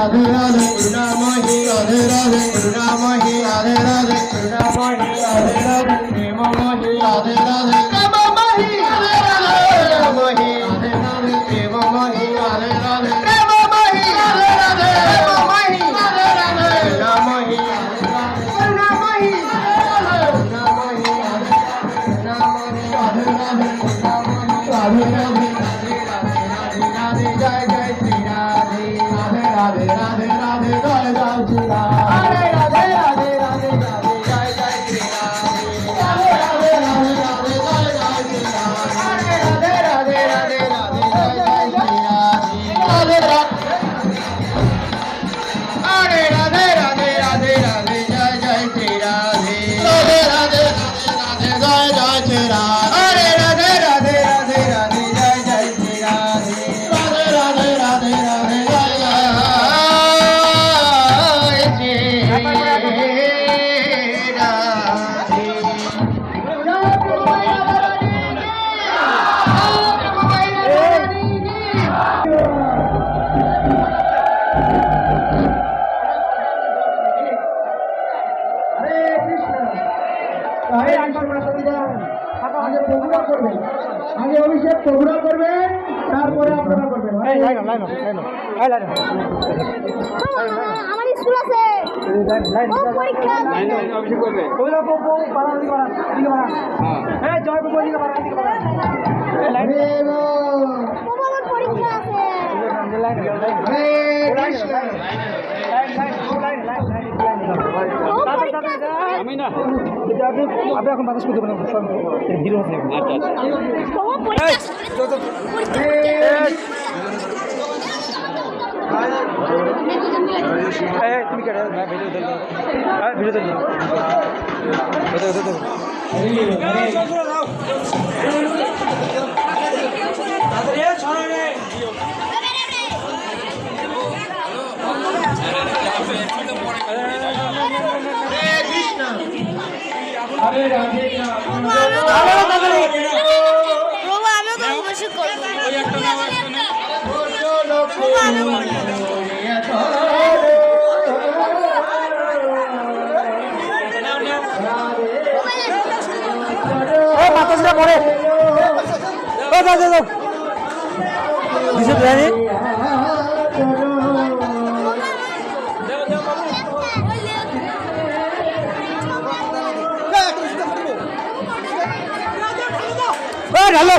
রাধে রাধে করুণাময়ী রাধে রাধে করুণাময়ী রাধে রাধে করুণাময়ী রাধে রাধে প্রেমময়ী রাধে রাধে প্রেমময়ী রাধে রাধে প্রেমময়ী রাধে রাধে প্রেমময়ী রাধে রাধে প্রেমময়ী রাধে রাধে প্রেমময়ী রাধে রাধে করুণাময়ী করুণাময়ী করুণাময়ী রাধে রাধে রাধে রাধে রাধে জয় জয় শ্রী রাধে রাধে রাধে রাধে জয় জয় শ্রী রাধে রাধে রাধে রাধে রাধে জয় জয় শ্রী রাধে রাধে রাধে রাধে জয় জয় শ্রী রাধে রাধে রাধে রাধে জয় জয় শ্রী রাধে রাধে রাধে রাধে রাধে জয় জয় শ্রী রাধে রাধে রাধে রাধে জয় জয় শ্রী রাধে রাধে রাধে রাধে রাধে জয় জয় শ্রী রাধে রাধে রাধে রাধে জয় আগে প্রোগ্রাম করবেন, আগে অভিষেক প্রোগ্রাম করবেন, তারপরে আপনারা করবেন। আমার স্কুল আছে পরীক্ষা অভিষেক করবে পরীক্ষা আছে আমি না আপনি এখন বাতাস করতে পারেন হিরো আছে তুমি কে ভিডিও বাতাসটা পড়ে ঢালো